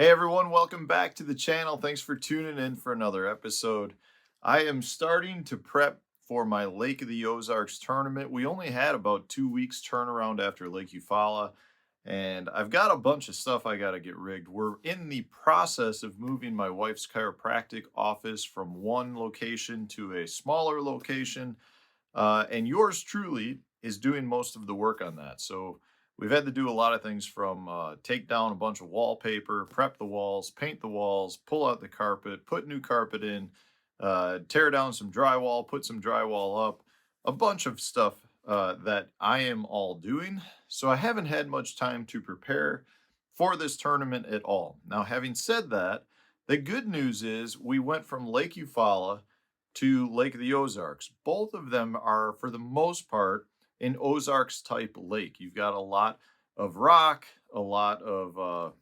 Hey everyone, welcome back to the channel. Thanks for tuning in for another episode. I am starting to prep for my Lake of the Ozarks tournament. We only had about 2 weeks turnaround after Lake Eufaula, and I've got a bunch of stuff I got to get rigged. We're in the process of moving my wife's chiropractic office from one location to a smaller location, and yours truly is doing most of the work on that. So we've had to do a lot of things from take down a bunch of wallpaper, prep the walls, paint the walls, pull out the carpet, put new carpet in, tear down some drywall, put some drywall up, a bunch of stuff that I am all doing. So I haven't had much time to prepare for this tournament at all. Now, having said that, the good news is we went from Lake Eufaula to Lake of the Ozarks. Both of them are, for the most part, an Ozarks type lake. You've got a lot of rock, a lot of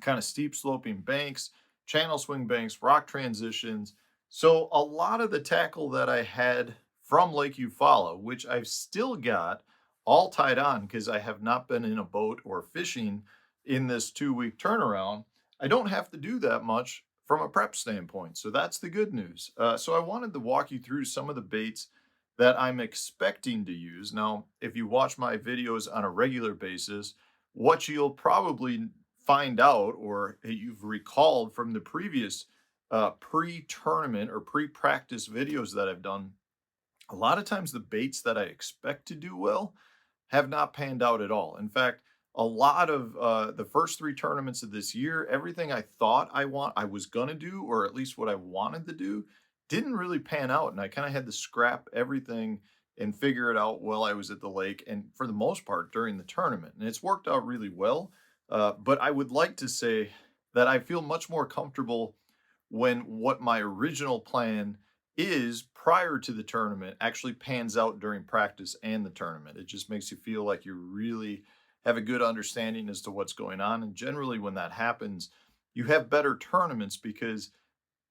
kind of steep sloping banks, channel swing banks, rock transitions. So a lot of the tackle that I had from Lake Eufaula, which I've still got all tied on because I have not been in a boat or fishing in this 2 week turnaround, I don't have to do that much from a prep standpoint. So that's the good news. So I wanted to walk you through some of the baits that I'm expecting to use. Now, if you watch my videos on a regular basis, what you'll probably find out or you've recalled from the previous pre-tournament or pre-practice videos that I've done, a lot of times the baits that I expect to do well have not panned out at all. In fact, a lot of the first three tournaments of this year, everything I thought I was gonna do, or at least what I wanted to do, didn't really pan out, and I kind of had to scrap everything and figure it out while I was at the lake, and for the most part during the tournament. And it's worked out really well. But I would like to say that I feel much more comfortable when what my original plan is prior to the tournament actually pans out during practice and the tournament. It just makes you feel like you really have a good understanding as to what's going on. And generally, when that happens, you have better tournaments because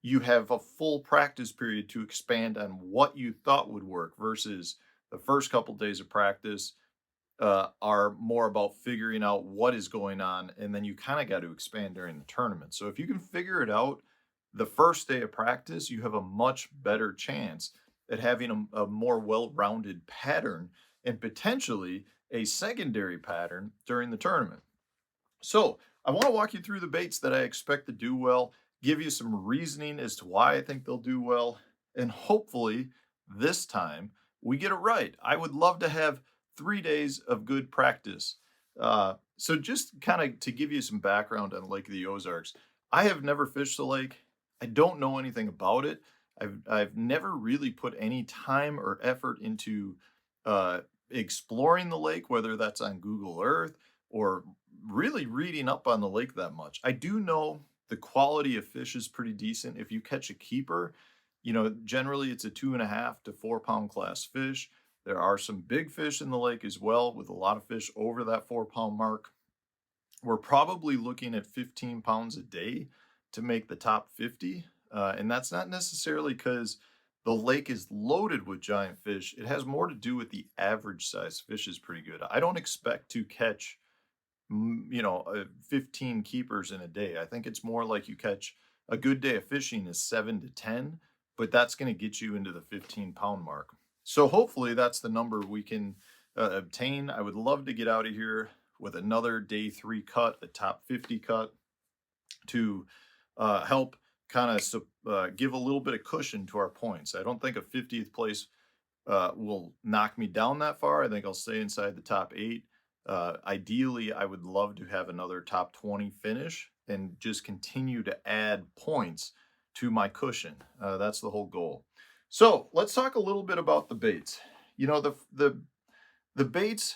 you have a full practice period to expand on what you thought would work versus the first couple days of practice are more about figuring out what is going on, and then you kind of got to expand during the tournament. So if you can figure it out the first day of practice, you have a much better chance at having a more well-rounded pattern and potentially a secondary pattern during the tournament. So I want to walk you through the baits that I expect to do well, give you some reasoning as to why I think they'll do well, and hopefully this time we get it right. I would love to have 3 days of good practice. So just kind of to give you some background on Lake of the Ozarks, I have never fished the lake. I don't know anything about it. I've never really put any time or effort into exploring the lake, whether that's on Google Earth or really reading up on the lake that much. I do know the quality of fish is pretty decent. If you catch a keeper, generally it's a 2.5 to 4 pound class fish. There are some big fish in the lake as well, with a lot of fish over that 4 pound mark. We're probably looking at 15 pounds a day to make the top 50. And that's not necessarily because the lake is loaded with giant fish. It has more to do with the average size fish is pretty good. I don't expect to catch 15 keepers in a day. I think it's more like you catch a good day of fishing is 7 to 10, but that's going to get you into the 15 pound mark. So hopefully that's the number we can obtain. I would love to get out of here with another day 3 cut, a top 50 cut, to help kind of give a little bit of cushion to our points. I don't think a 50th place will knock me down that far. I think I'll stay inside the top 8. Ideally, I would love to have another top 20 finish and just continue to add points to my cushion. That's the whole goal. So let's talk a little bit about the baits. The baits,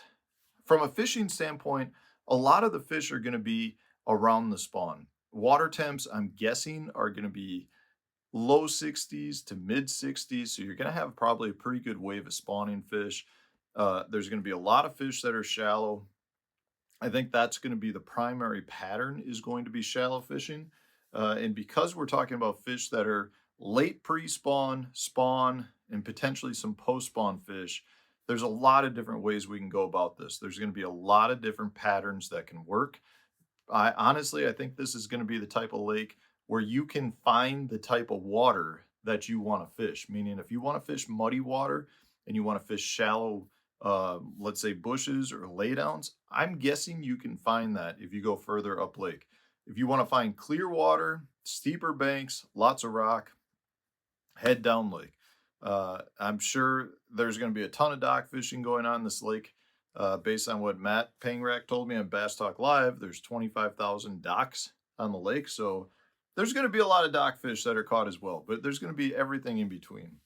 from a fishing standpoint, a lot of the fish are going to be around the spawn. Water temps, I'm guessing, are going to be low 60s to mid 60s. So you're going to have probably a pretty good wave of spawning fish. There's going to be a lot of fish that are shallow. I think that's going to be the primary pattern, is going to be shallow fishing. And because we're talking about fish that are late pre-spawn, spawn, and potentially some post-spawn fish, there's a lot of different ways we can go about this. There's going to be a lot of different patterns that can work. I think this is going to be the type of lake where you can find the type of water that you want to fish. Meaning, if you want to fish muddy water and you want to fish shallow, let's say bushes or laydowns, I'm guessing you can find that if you go further up lake. If you want to find clear water, steeper banks, lots of rock, head down lake. I'm sure there's going to be a ton of dock fishing going on this lake. Based on what Matt Pangrak told me on Bass Talk Live, there's 25,000 docks on the lake. So there's going to be a lot of dock fish that are caught as well, but there's going to be everything in between.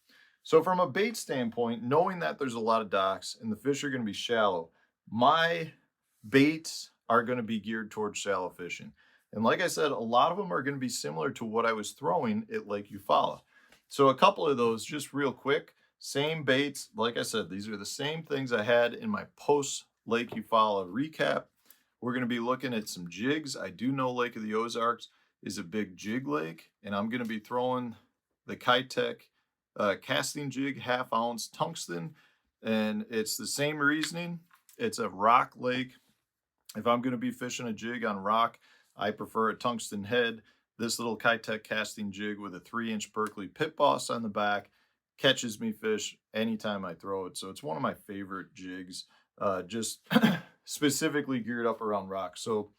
So from a bait standpoint, knowing that there's a lot of docks and the fish are going to be shallow, my baits are going to be geared towards shallow fishing. And like I said, a lot of them are going to be similar to what I was throwing at Lake Eufaula. So a couple of those, just real quick, same baits. Like I said, these are the same things I had in my post Lake Eufaula recap. We're going to be looking at some jigs. I do know Lake of the Ozarks is a big jig lake, and I'm going to be throwing the Kitech casting jig, 1/2 ounce tungsten, and it's the same reasoning. It's a rock lake. If I'm going to be fishing a jig on rock, I prefer a tungsten head. This little Kitech casting jig with a 3-inch Berkeley pit boss on the back catches me fish anytime I throw it. So it's one of my favorite jigs, just specifically geared up around rock. So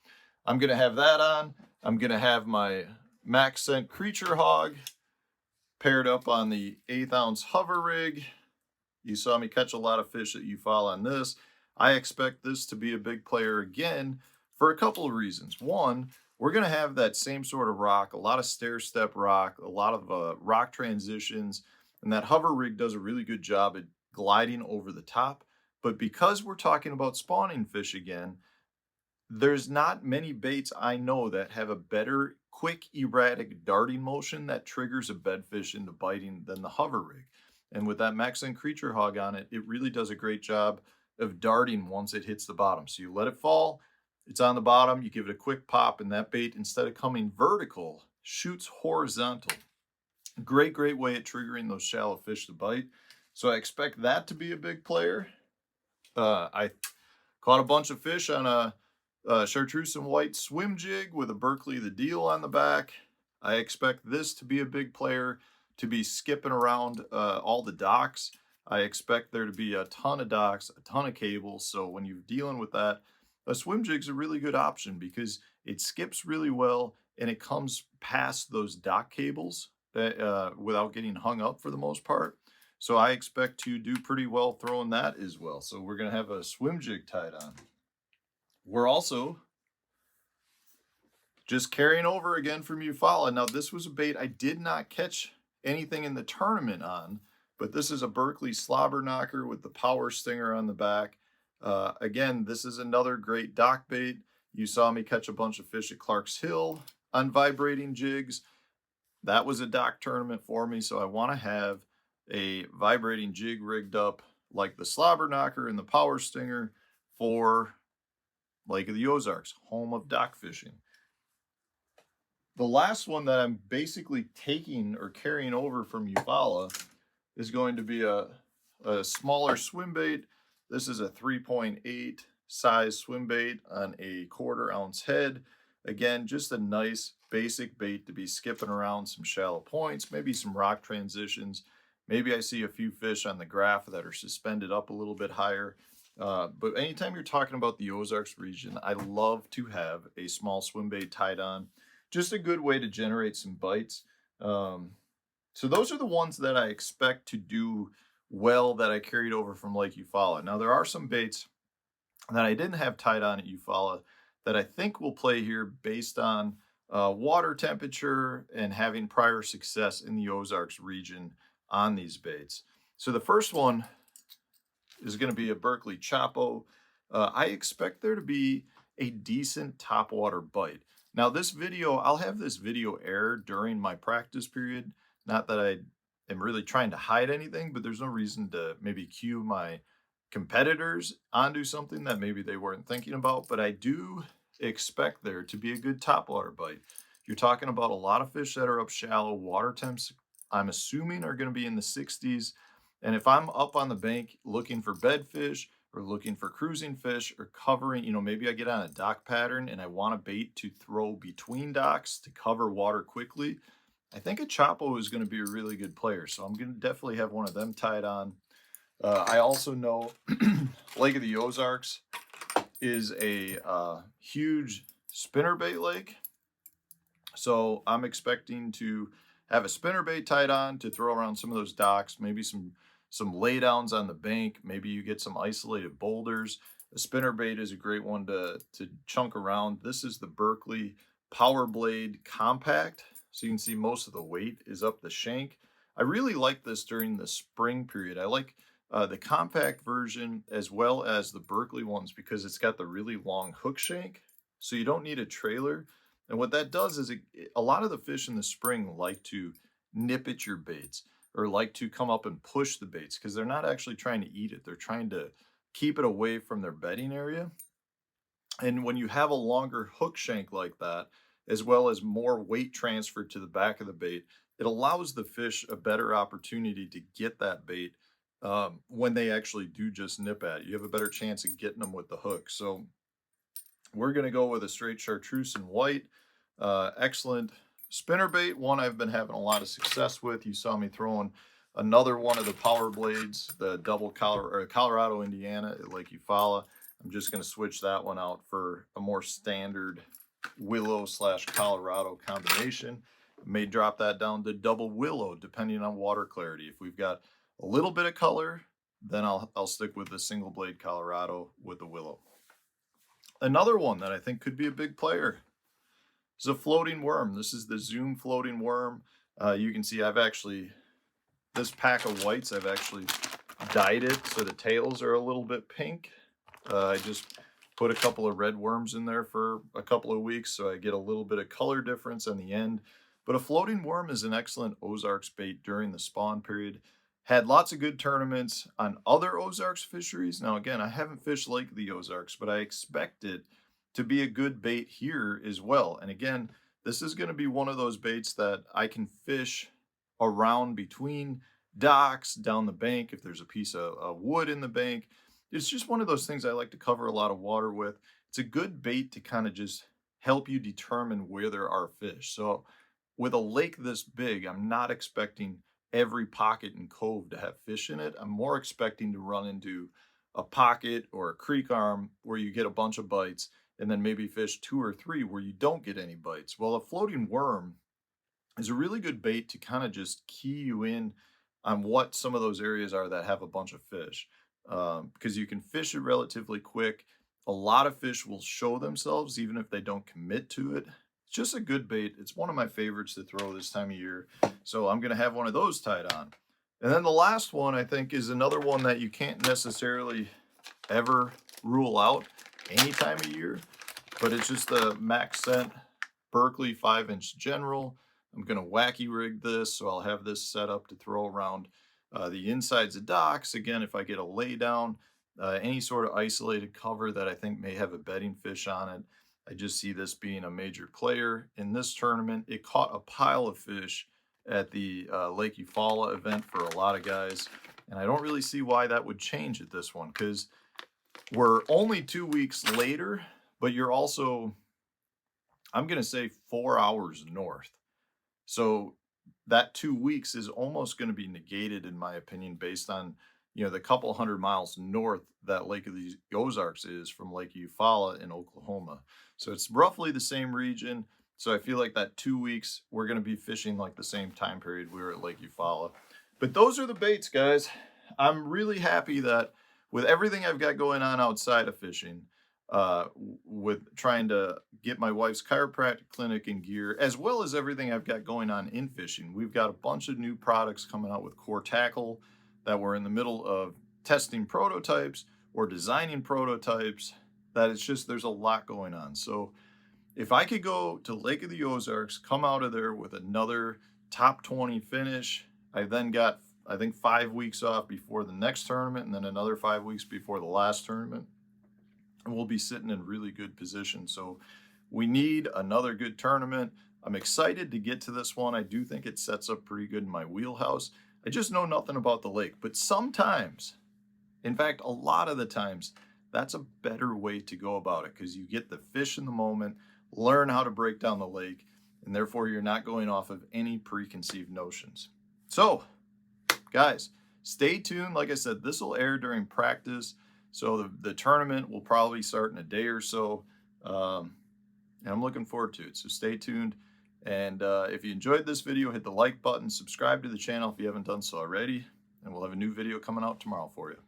I'm going to have that on. I'm going to have my Max Scent Creature Hog paired up on the 1/8 ounce hover rig. You saw me catch a lot of fish at Eufaula on this. I expect this to be a big player again for a couple of reasons. One, we're going to have that same sort of rock, a lot of stair-step rock, a lot of rock transitions, and that hover rig does a really good job at gliding over the top. But because we're talking about spawning fish again, there's not many baits I know that have a better quick erratic darting motion that triggers a bedfish into biting than the hover rig. And with that Max Scent Creature Hog on it, it really does a great job of darting once it hits the bottom. So you let it fall, it's on the bottom, you give it a quick pop, and that bait, instead of coming vertical, shoots horizontal. Great way at triggering those shallow fish to bite. So I expect that to be a big player. I caught a bunch of fish on a chartreuse and white swim jig with a Berkeley the Deal on the back. I expect this to be a big player, to be skipping around all the docks. I expect there to be a ton of docks, a ton of cables. So when you're dealing with that, a swim jig's a really good option because it skips really well and it comes past those dock cables without getting hung up for the most part. So I expect to do pretty well throwing that as well. So we're going to have a swim jig tied on. We're also just carrying over again from Eufaula. Now, this was a bait I did not catch anything in the tournament on, but this is a Berkeley slobber knocker with the power stinger on the back. Again, this is another great dock bait. You saw me catch a bunch of fish at Clark's Hill on vibrating jigs. That was a dock tournament for me, so I want to have a vibrating jig rigged up like the slobber knocker and the power stinger for Lake of the Ozarks, home of dock fishing. The last one that I'm basically taking or carrying over from Eufaula is going to be a smaller swim bait. This is a 3.8 size swim bait on a 1/4 ounce head. Again, just a nice basic bait to be skipping around some shallow points, maybe some rock transitions. Maybe I see a few fish on the graph that are suspended up a little bit higher. But anytime you're talking about the Ozarks region, I love to have a small swim bait tied on. Just a good way to generate some bites. So those are the ones that I expect to do well that I carried over from Lake Eufaula. Now, there are some baits that I didn't have tied on at Eufaula that I think will play here based on water temperature and having prior success in the Ozarks region on these baits. So the first one is going to be a Berkeley Chapo. I expect there to be a decent topwater bite. Now this video, I'll have this video air during my practice period. Not that I am really trying to hide anything, but there's no reason to maybe cue my competitors onto something that maybe they weren't thinking about, but I do expect there to be a good topwater bite. You're talking about a lot of fish that are up shallow. Water temps, I'm assuming, are going to be in the 60s. And if I'm up on the bank looking for bedfish, or looking for cruising fish or covering, maybe I get on a dock pattern and I want a bait to throw between docks to cover water quickly, I think a Chapo is going to be a really good player. So I'm going to definitely have one of them tied on. I also know Lake of the Ozarks is a huge spinnerbait lake. So I'm expecting to have a spinnerbait tied on to throw around some of those docks, maybe some laydowns on the bank. Maybe you get some isolated boulders. A spinnerbait is a great one to chunk around. This is the Berkley Power Blade Compact. So you can see most of the weight is up the shank. I really like this during the spring period. I like the compact version as well as the Berkley ones because it's got the really long hook shank. So you don't need a trailer. And what that does is a lot of the fish in the spring like to nip at your baits or like to come up and push the baits because they're not actually trying to eat it. They're trying to keep it away from their bedding area. And when you have a longer hook shank like that, as well as more weight transferred to the back of the bait, it allows the fish a better opportunity to get that bait when they actually do just nip at it. You have a better chance of getting them with the hook. So we're going to go with a straight chartreuse and white. Excellent spinnerbait, one I've been having a lot of success with. You saw me throwing another one of the power blades, the double Colorado, Indiana at Lake Eufaula. I'm just going to switch that one out for a more standard willow / Colorado combination. May drop that down to double willow depending on water clarity. If we've got a little bit of color, then I'll stick with the single blade Colorado with the willow. Another one that I think could be a big player is a floating worm. This is the Zoom floating worm. You can see this pack of whites, I've actually dyed it so the tails are a little bit pink. I just put a couple of red worms in there for a couple of weeks so I get a little bit of color difference on the end. But a floating worm is an excellent Ozarks bait during the spawn period. Had lots of good tournaments on other Ozarks fisheries. Now, again, I haven't fished Lake of the Ozarks, but I expect it to be a good bait here as well. And again, this is going to be one of those baits that I can fish around between docks, down the bank, if there's a piece of wood in the bank. It's just one of those things I like to cover a lot of water with. It's a good bait to kind of just help you determine where there are fish. So with a lake this big, I'm not expecting every pocket and cove to have fish in it. I'm more expecting to run into a pocket or a creek arm where you get a bunch of bites and then maybe fish 2 or 3 where you don't get any bites. Well, a floating worm is a really good bait to kind of just key you in on what some of those areas are that have a bunch of fish. Because you can fish it relatively quick. A lot of fish will show themselves even if they don't commit to it. It's just a good bait. It's one of my favorites to throw this time of year. So I'm going to have one of those tied on. And then the last one, I think, is another one that you can't necessarily ever rule out any time of year. But it's just the Max Scent Berkley 5-inch General. I'm going to wacky rig this, so I'll have this set up to throw around the insides of docks. Again, if I get a lay down, any sort of isolated cover that I think may have a bedding fish on it. I just see this being a major player in this tournament. It caught a pile of fish at the Lake Eufaula event for a lot of guys. And I don't really see why that would change at this one because we're only 2 weeks later, but you're also, I'm going to say 4 hours north. So that 2 weeks is almost going to be negated, in my opinion, based on, the couple hundred miles north that Lake of the Ozarks is from Lake Eufaula in Oklahoma. So it's roughly the same region. So I feel like that 2 weeks, we're going to be fishing like the same time period we were at Lake Eufaula. But those are the baits, guys. I'm really happy that with everything I've got going on outside of fishing, with trying to get my wife's chiropractic clinic in gear, as well as everything I've got going on in fishing. We've got a bunch of new products coming out with Core Tackle that we're in the middle of testing prototypes or designing prototypes. That it's just, there's a lot going on. So if I could go to Lake of the Ozarks, come out of there with another top 20 finish, I then got, I think, 5 weeks off before the next tournament and then another 5 weeks before the last tournament. And we'll be sitting in really good position. So we need another good tournament. I'm excited to get to this one. I do think it sets up pretty good in my wheelhouse. I just know nothing about the lake. But sometimes In fact, a lot of the times, that's a better way to go about it because you get the fish in the moment, learn how to break down the lake, and therefore you're not going off of any preconceived notions. So, guys, stay tuned. Like I said, this will air during practice. So the tournament will probably start in a day or so. And I'm looking forward to it. So stay tuned. And if you enjoyed this video, hit the like button, subscribe to the channel if you haven't done so already. And we'll have a new video coming out tomorrow for you.